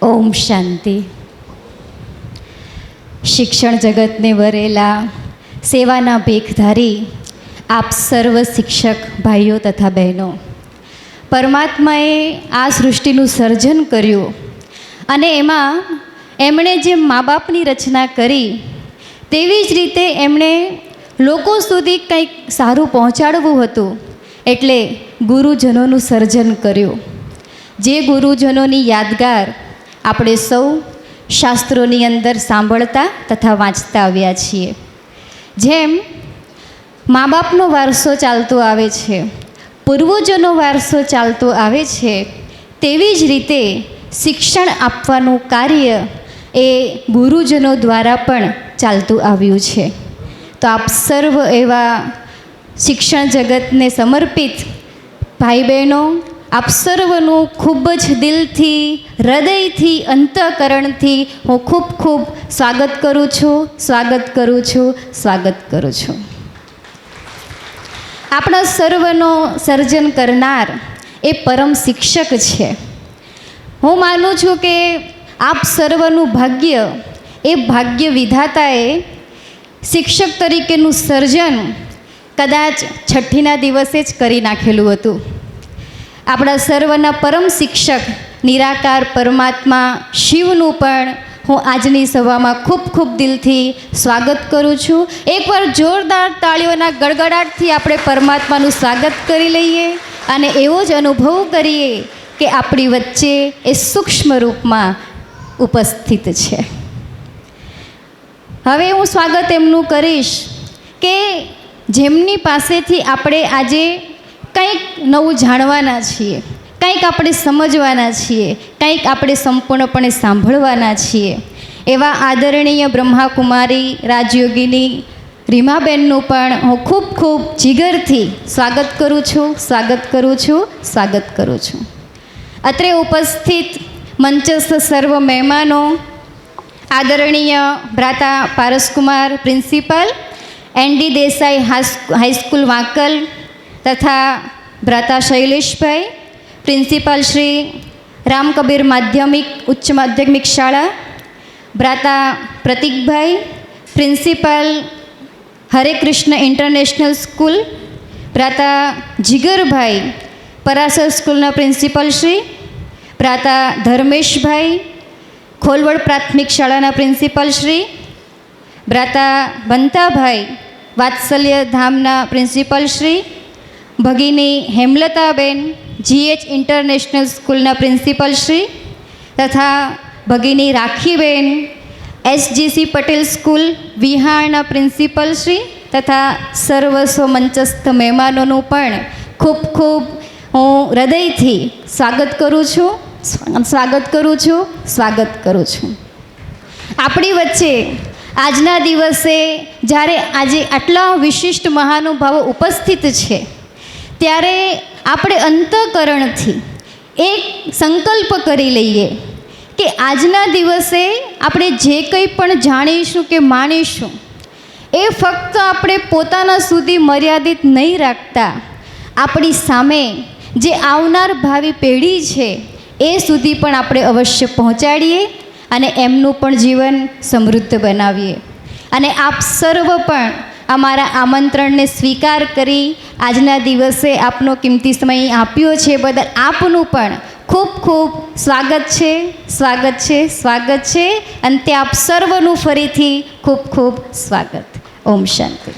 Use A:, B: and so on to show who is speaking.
A: ઓમ શાંતિ. શિક્ષણ જગતને વરેલા સેવાના ભેખધારી આપ સર્વ શિક્ષક ભાઈઓ તથા બહેનો, પરમાત્માએ આ સૃષ્ટિનું સર્જન કર્યું અને એમાં એમણે જે મા બાપની રચના કરી તેવી જ રીતે એમણે લોકો સુધી કંઈક સારું પહોંચાડવું હતું, એટલે ગુરુજનોનું સર્જન કર્યું. જે ગુરુજનોની યાદગાર આપણે સૌ શાસ્ત્રોની અંદર સાંભળતા તથા વાંચતા આવ્યા છીએ. જેમ મા બાપનો વારસો ચાલતો આવે છે, પૂર્વજોનો વારસો ચાલતો આવે છે, તેવી જ રીતે શિક્ષણ આપવાનું કાર્ય એ ગુરુજનો દ્વારા પણ ચાલતું આવ્યું છે. તો આપ સર્વ એવા શિક્ષણ જગતને સમર્પિત ભાઈ બહેનો, આપ સર્વનું ખૂબ જ દિલથી, હૃદયથી, અંતઃકરણથી હું ખૂબ ખૂબ સ્વાગત કરું છું, સ્વાગત કરું છું, સ્વાગત કરું છું. આપણા સર્વનો સર્જન કરનાર એ પરમ શિક્ષક છે. હું માનું છું કે આપ સર્વનું ભાગ્ય, એ ભાગ્ય વિધાતાએ શિક્ષક તરીકેનું સર્જન કદાચ છઠ્ઠીના દિવસે જ કરી નાખેલું હતું. આપણા સર્વના પરમ શિક્ષક નિરાકાર પરમાત્મા શિવનું પણ હું આજની સભામાં ખૂબ ખૂબ દિલથી સ્વાગત કરું છું. એકવાર જોરદાર તાળીઓના ગડગડાટથી આપણે પરમાત્માનું સ્વાગત કરી લઈએ અને એવો જ અનુભવ કરીએ કે આપણી વચ્ચે એ સૂક્ષ્મ રૂપમાં ઉપસ્થિત છે. હવે હું સ્વાગત એમનું કરીશ કે જેમની પાસેથી આપણે આજે કંઈક નવું જાણવાના છીએ, કંઈક આપણે સમજવાના છીએ, કંઈક આપણે સંપૂર્ણપણે સાંભળવાના છીએ. એવા આદરણીય બ્રહ્માકુમારી રાજયોગીની રીમાબેનનું પણ હું ખૂબ ખૂબ જીગરથી સ્વાગત કરું છું, સ્વાગત કરું છું, સ્વાગત કરું છું. અત્રે ઉપસ્થિત મંચસ્થ સર્વ મહેમાનો, આદરણીય ભ્રાતા Paraskumar principal, ND Desai high school Vankal તથા ભ્રાતા શૈલેષભાઈ, પ્રિન્સિપાલ શ્રી રામકબીર માધ્યમિક ઉચ્ચ માધ્યમિક શાળા, ભ્રાતા પ્રતિકભાઈ, પ્રિન્સિપાલ હરે કૃષ્ણ ઇન્ટરનેશનલ સ્કૂલ, ભ્રાતા જીગરભાઈ, પરાસર સ્કૂલના પ્રિન્સિપલ શ્રી, ભ્રાતા ધર્મેશભાઈ, ખોલવડ પ્રાથમિક શાળાના પ્રિન્સિપલ શ્રી, ભ્રાતા બંતાભાઈ, વાત્સલ્ય ધામના પ્રિન્સિપલ શ્રી, ભગીની હેમલતાબેન, જીએચ ઇન્ટરનેશનલ સ્કૂલના પ્રિન્સિપલ શ્રી તથા ભગીની રાખીબેન, એસજીસી પટેલ સ્કૂલ વિહારના પ્રિન્સિપલ શ્રી તથા સર્વસ્વ મંચસ્થ મહેમાનોનું પણ ખૂબ ખૂબ હું હૃદયથી સ્વાગત કરું છું, સ્વાગત કરું છું, સ્વાગત કરું છું. આપણી વચ્ચે આજના દિવસે જ્યારે આજે આટલા વિશિષ્ટ મહાનુભાવો ઉપસ્થિત છે, ત્યારે આપણે અંતઃકરણથી એક સંકલ્પ કરી લઈએ કે આજના દિવસે આપણે જે કંઈ પણ જાણીશું કે માણીશું એ ફક્ત આપણે પોતાના સુધી મર્યાદિત નહીં રાખતા, આપણી સામે જે આવનાર ભાવિ પેઢી છે એ સુધી પણ આપણે અવશ્ય પહોંચાડીએ અને એમનું પણ જીવન સમૃદ્ધ બનાવીએ. અને આપ સર્વ પણ અમારા આમંત્રણને સ્વીકાર કરી આજના દિવસે આપનો કિંમતી સમય આપ્યો છે બદલ આપનું પણ ખૂબ ખૂબ સ્વાગત છે, સ્વાગત છે, સ્વાગત છે. અંતે આપ સર્વનું ફરીથી ખૂબ ખૂબ સ્વાગત. ઓમ શાંતિ.